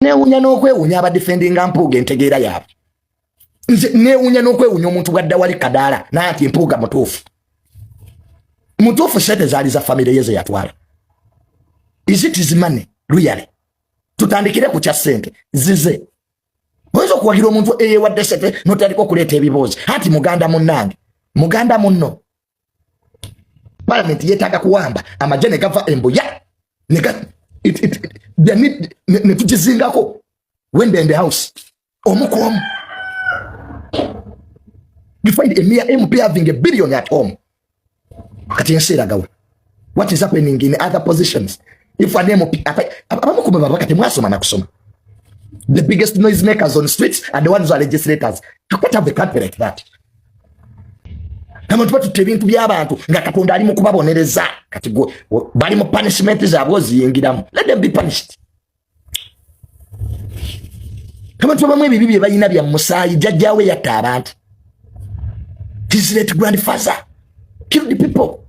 Neewunya n'okwewunya abadefendinga Mpuuga entegeera yaabwe. Nze neewunya n'okwewunya omuntu bwadda wali Kadaala naye ati Mpuuga mutuufu. Mutuufu sente zaali za famire ye ze yatwala. Is it his money? Really? Tutandikire ku kya ssente zize. Oyinza okuwagira omuntu eyeewadde ssente n'otandika okuleeta ebiboozi. Ati muganda munnange, muganda munno. Parliament yeetaaga kuwamba amagye ne gava embuya ne tugizingako when they're in the house. Omukomu. You find a mere MP having $1 billion at home. Kati enseera gawa. What is happening in other positions? If an MP, kati mwasoma na kusoma. The biggest noise makers on streets are the ones who are legislators. You can't have the country like that. Kama tupa tutebintu by'abantu nga Katonda ali mu kubabonereza kati go bali mu punishment zaabwe ziyingiramu. Let them be punished. Kama tuba bamwe bibi bye bayina bya musaayi jjajjaawe yatta abantu. His late grandfather killed the people.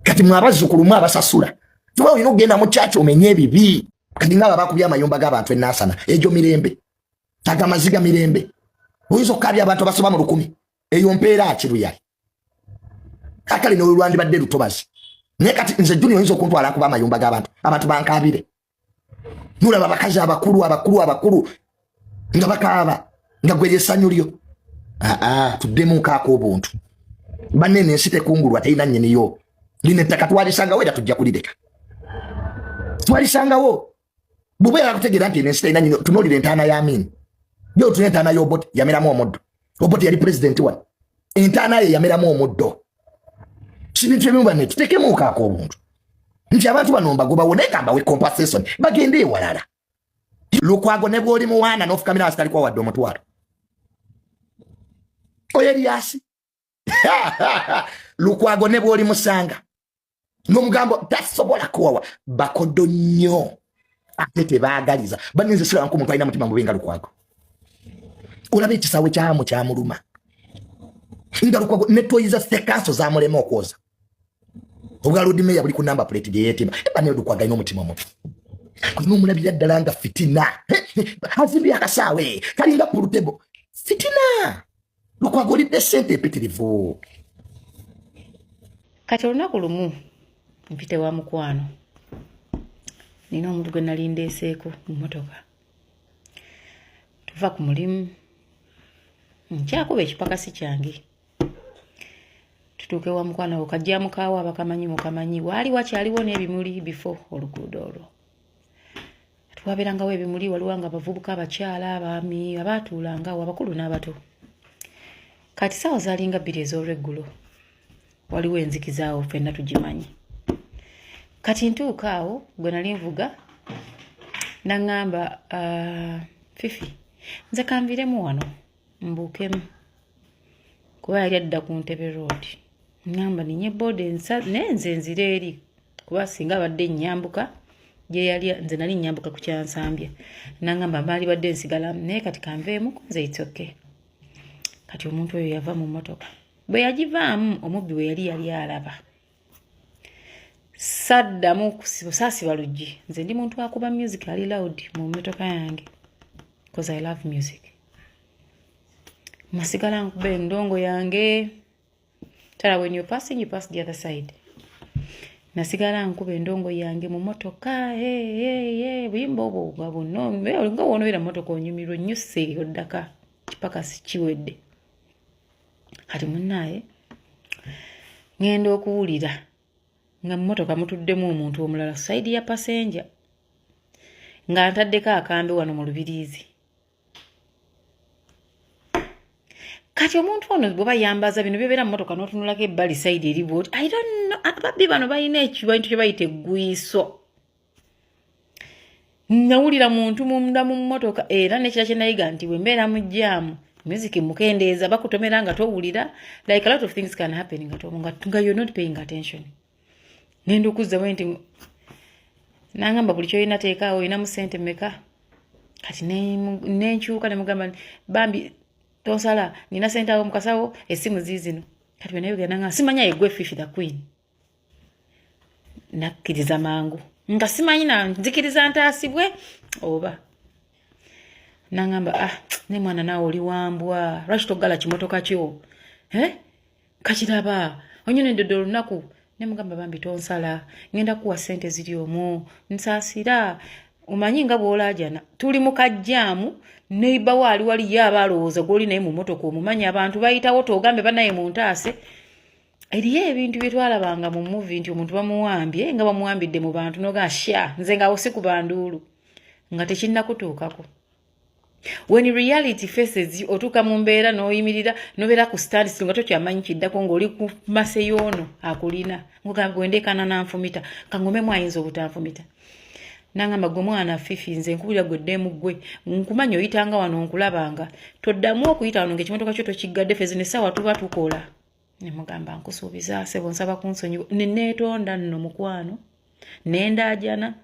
Kati mwabazzukulu mwabasasula. Tuba olina okugenda mu kyaki omenye ebibi. Kati nga bakubya amayumba g'abantu ennaasana. Ejo mirembe. Taga maziga mirembe. Oyinza okukabya abantu basoba mu 100. Eyo mpeera akiruyali. Akali no Rwanda badde lutobazi. Ne kati nze Junior oyinza okuntwala kuba amayumba g'abantu. Abantu bankabire. Nulaba bakazi abakulu. Nga bakaaba. Nga gwe lyesanyu lyo. Tuddemu nkaako obuntu. Banene ensite kungulwa teyina nnyiniyo. Lino ettaka twalisangawo era tujja kulireka. Twalisangawo. Bubeera kutegeera nti ensite teyina nnyiniyo. Tunoolire entaana ya Amin. Yo tune entaana y'Obote yameramu omuddo. Obote yali president wa. Entaana ye yameramu omuddo. Sibintu ebimu bane tutekemu nkaako obuntu. Nti abantu bano mbagoba woneka mbawe compensation. Bagende ewalala. Lukwago ne bw'oli muwaana n'ofukamira asitali kwa wadde omutwalo. Oyeriasi. Lukwago ne bw'oli musanga. N'omugambo tasobola kuwawa. Bakodo nnyo. Ate tebaagaliza. Baninze sira nko omuntu alina mutima mubi nga Lukwago. Olaba ekisaawe kyamu kyamuluma. Nga Lukwago ne toyiza sekanso zaamulema okwoza. Obwa Lord Mayor buli ku number plate gye yeetima. Bane Lukwago alina omutima mubi. Kuno mulabira ddala nga fitina. Hazimbi akasaawe. Kalinga pulutebo. Fitina. Lukwago lidde ssente epitirivu. Kati olunaku lumu mpite wa mukwano. Nina omuntu gwe nali ndeeseeko mu mmotoka. Tuva ku mulimu. Nkyakuba ekipakasi kyange. Tutuuke wa mukwano okajja mukaawa abakamanyi waali wakyaliwo n'ebimuli before oluguudo olwo. Twabeerangawo ebimuli waliwo nga abavubuka abakyala abaami abaatuulangawo abakulu n'abato. Kati saawa zaalinga 2 ez'olweggulo. Waliwo enzikizaawo ffenna tugimanyi. Kati ntuuka awo gwe nali nvuga n'aŋŋamba Fifi nze kanviremu wano mbuukemu kuba yali adda ku Ntebe Road. Ŋŋamba ninye boode nenze nzire eri kuba singa badde nnyambuka gye yali nze nali nnyambuka ku Kyansambya. N'aŋŋamba mbaali badde nsigala naye kati kanveemu nze it's okay. Kati omuntu oyo yava mu mmotoka. Bwe yagivaamu omubbi we yali alaba. Saddamu kusiba luggi. Nze ndi muntu akuba music ali loud mu mmotoka yange. Because I love music. Masigala nkube endongo yange. Tara when you're passing, you pass the other side. Nasigala nkube endongo yange mu mmotoka. Hey. Buyimba obwo bwabunno. Nga wonoera mmotoka onyumirwa nnyuse oddaka. Kipakasi kiwedde. Kati munnaye ngenda okuwulira nga mmotoka mutuddemu omuntu omulala side ya passenger nga ntaddeko akambe wano mu lubiriizi. Kati omuntu ono bwe bayambaza bino bibeera mmotoka n'otunulako ebbali side eri bwoti. I don't know. Ababbi bano balina ekintu kye bayita eggwiiso. Nawulira muntu munda mu mmotoka era nekira kye nayiga nti bwe mbeera mu jjaamu music mukendeeza bakutomera nga towulira. Like a lot of things can happen nga you're not paying attention. Nendo kuzza wenti nangamba buli kyoyina teekaawo oyina mu ssente mmeka. Kati nenkyuka ne mugamba bambi tosala nina ssente awo mukasawo essimu ziizino. Kati bwe nayogera nanga simanya egwe Fifi the Queen. Nakkiriza mangu nga simanyi na nzikiriza ntaasibwe oba Nangamba ne mwana nawe oli wambwa lwaki togala kimotoka kyo kakiraba onyine dodo olunaku ne mugamba bambi tonsala ngenda kuwa sente ziri omwo nsaasira omanyi nga bw'olaajana tuli mu kajjaamu neiba wali abalowooza gwoli naye mu motoka omumanyi abantu bayitawo togambe banaye mu ntaase eriyo ebintu bye twalabanga mu movie nti omuntu bamuwambye nga bamuwambidde mu bantu noga sha nze nga osi ku banduulu nga tekinnakutuukako. When reality faces otuuka mu mbeera n'oyimirira nobeera ku stand nga tokyamanyi kiddako ng'oli ku mase y'ono akulina ngogamba gwendeekana nanfumita kangomemu ayinza obutanfumita. Nangamba gwe mwana Fifi nze nkubira gwe ddemu ggwe nkumanyi oyitanga wano nkulabanga toddamu okuyita wano ng'ekimotoka kyo tokigadde fezi n'essaawa tuba tukola. Ne mugamba nkusuubiza ssebo nsaba kunsonyiwa ne neetonda nno mukwano nendaajana.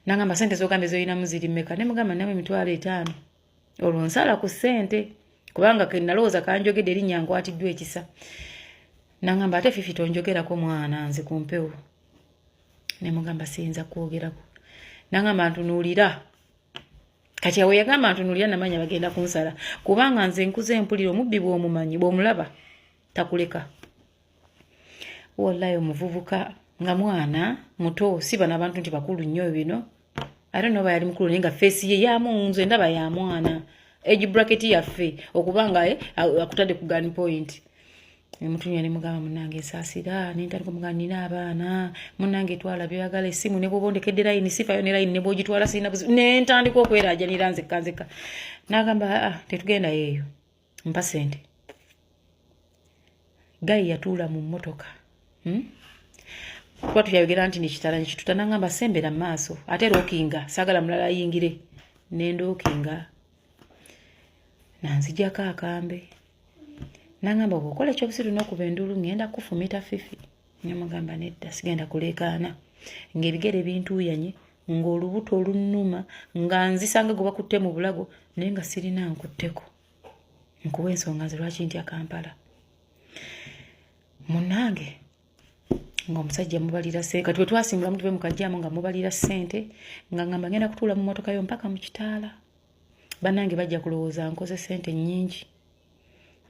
Nangamba sente z'ogambye z'olinamu ziri mmeka? Ne mugamba nawe 5,000 olwo nsala ku ssente kubanga ke nalowooza kanjogedde erinnya nkwatiddwa ekisa. Nangamba ate Fifi tonjogerako mwana nze ku mpewo. Ne mugamba siyinza kwogerako. Nangamba ntunuulira kati awe yagamba ntunuulira namanya bagenda kunsala kubanga nze nkuze mpulira omubbi bw'omumanyi bw'omulaba takuleka. Wallahi omuvubuka nga mwana muto si bana abantu nti bakulu nnyo bino. I don't know bayali mukulu nenga face ye yamunze ndaba ya mwana age bracket yaffe okubanga akutadde ku gun point. Mutunya ne mugamba munange nsaasira nentandika mugamba nina abaana munange twala byagala essimu ne bobondekedde line sifayo ne line ne bogitwala sina nentandika okweraajanira nzekka. Nagamba tetugenda yeeyo mpa sente. Gayi yatuula mu mmotoka kwa tuyagera nti nikitala nikituta. Nangamba sembera maaso ate rookinga sagala mulala yingire nendookinga nanzijako akambe. Nangamba okola ekyobusiru n'okuba endulu ngenda kufumita Fifi. Nyamugamba nedda sigenda kuleekaana ng'ebigere bintuuyanye ng'olubuto olunnuma nga nzisanga gwe bakutte mu bulago naye nga sirina nkutteko nkuwa ensonga nze lwaki ntya Kampala. Munnange ng'omusajja mubalira ssente kati bwe twasimbula mutuve mu kajjaamu nga mubalira ssente nga ngamba ngenda kutuula mu mmotoka yo mpaka mu kitaala. Bannange bajja kulowooza nkoze ssente nnyingi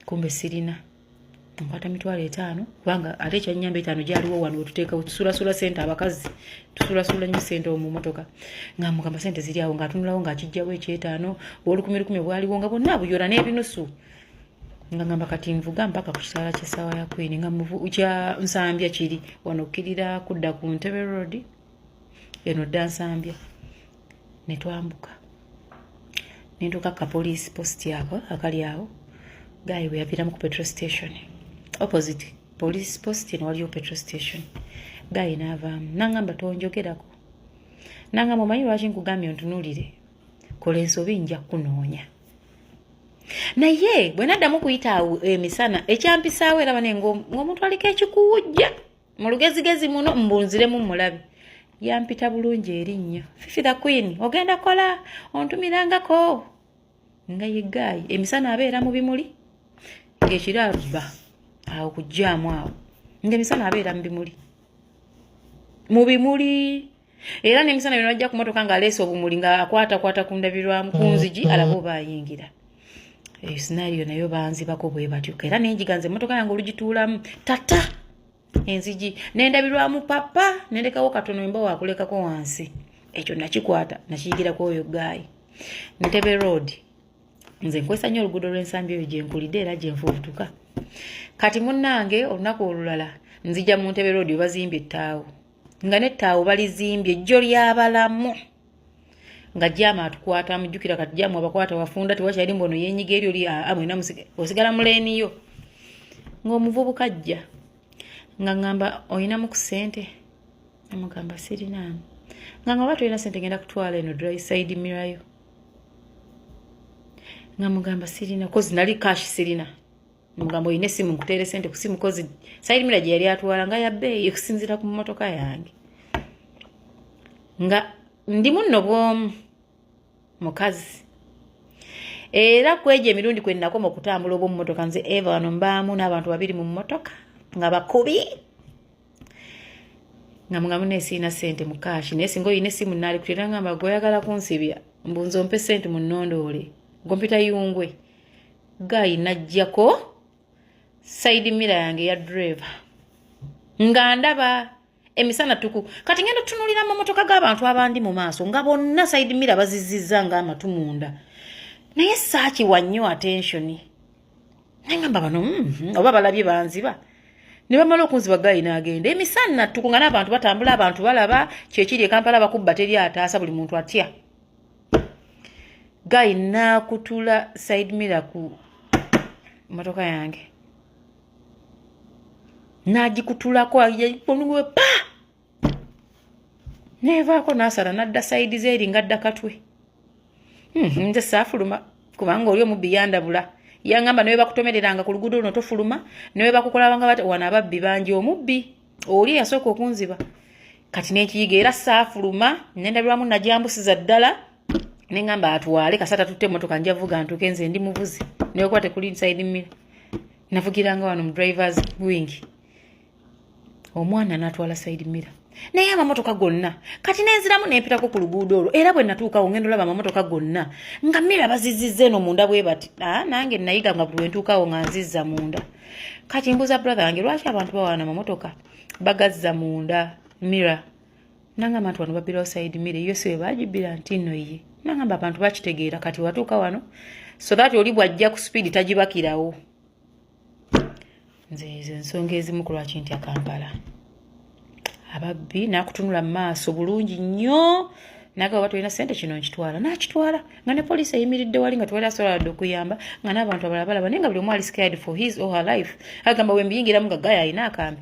kumbe sirina. Nkwata 5,000 kubanga ate ekyannyamba 5 gyaliwo wano wetuteeka tusulasula ssente abakazi tusulasula nnyo ssente mu mmotoka nga mugamba ssente ziri awo ng'atunulawo ng'akijjawo 5,000 olukumi bwaliwo nga bonna buyola n'ebinusu nga ngamba kati nvuga mpaka ku kitaala ky'essaawa ya Queen nga kya Nsambya kiri wano okkirira kudda ku Ntebe Road eno dda Nsambya ne twambuka nentuuka ka police post yako akali awo. Gayi bwe yapitamu ku petrol station opposite police post eno waliyo petrol station. Gayi n'avaamu nangamba tonjogerako. Nangamba omanyi lwaki nkugambye ontunuulire kola ensobi nja kunoonya. Naye bwe naddamu kuyita emisana ekyampisaawo era bane ng'omuntu aliko ekikuwujja mu lugezigezi muno mbunziremu mulabe yampita bulungi erinnya Fifi the Queen ogenda kola ontumirangako nga ye Gayi emisana abeera mu bimuli ng'ekiraba awo kujjaamu awo ng'emisana abeera mu bimuli era n'emisana bino bajja ku motoka ng'aleese obumuli ng'akwatakwata ku ndabirwamu ku nzigi alaba oba ayingira. Scenario nayo banzibako bwe batyo era nenjiga nze motoka yange olugituulamu tata enzigi nendabirwamu papa nendekawo katono emba wakulekako wansi ekyo nakikwata nakiyigirako oyo Gayi. Ntebe Road nze nkwesa nnyo oluguudo lw'Ensambya eyo gye nkulidde era gye nfubutuka. Kati munnange olunaku olulala nzija mu Ntebe Road bazimbye ettaawo nga n'ettaawo balizimbye ejjo ly'abalamu nga jama atukwata mujukira kati jama abakwata wafunda tiwakyali mbono yenyiga eryo li amwena osigala muleniyo ng'omuvubuka ajja nga ngamba oyinamu ku ssente amugamba sirina nga ngamba tulina ssente ngenda kutwala eno dry side mirror yo nga mugamba sirina kozi nali cash sirina mugamba oyina essimu nkuteere ssente ku simu kozi side mirror gye yali atwala nga yabbeeyi okusinzira ku mmotoka yange nga ndi munno bw'omu mukazi era kweje emirundi kwe nakoma okutambula obwo mu mmotoka nze Eva wano mbaamu n'abantu 2 mu mmotoka nga bakubi nga mugamba nesiina ssente mu kashi naye singa oyina essimu naali kutera ngamba gwe oyagala kunsibya mbunzo mpe sente mu nnondoole gompita yungwe gayi najjako side mirror yange ya driver nga ndaba emisana tuku kati ngendo tunulira mamotoka g'abantu abandi mu maaso nga bonna side mirror bazizizza nga amatumunda naye saaki wannyo attention nengamba bano oba balabye banziba ne bamala okunziba gayi n'agenda emisana tuku nga n'abantu batambula abantu balaba kyekiri ekampala bakubba teri ataasa buli muntu atya gayi n'akutula side mirror ku motoka yange n'agikutulako agiponugwe pa nevaako n'asala n'adda side zeeri ng'adda katwe nze saafuluma kubanga oli omubbi yandabula yangamba newe bakutomereranga ku luguudo luno tofuluma newe bakukolabanga wana ababbi bangi omubbi oli yasooka okunziba kati n'ekiyiga era saafuluma nendabirwamu najambusiza ddala nengamba atwale kasata tutte emmotoka njavuga ntuke nze ndi muvuzi newe kuba tekuli side mirror navugiranga wano mu drivers wing omwana n'atwala side mirror naye amamotoka gonna kati nenziramu nempitako ku luguudo olwo era bwe natuukawo ngendo laba amamotoka gonna nga mirror bazizizza eno munda bwe bati nange nayiga nga buli wentuukawo nga nzizza munda kati mbuza brother wange lwaki abantu bawaana amamotoka bagazza munda mirror nangamba nti wano babbirawo side mirror yo siwe bagibbira nti nno ye nangamba abantu bakitegeera kati watuuka wano so that oli bwajja ku speed tagibakirawo nze ensonga ezimu ku lwaki ntya Kampala ababbi nakutunula mu maaso bulungi nnyo naga watu ina sente kino nkitwala nakitwala nga ne police eyimiridde wali nga twali asobola okuyamba nga n'abantu abalala balaba nenga buli omu ali scared for his or her life agamba we mbiyingiramu nga gaya ayina akambe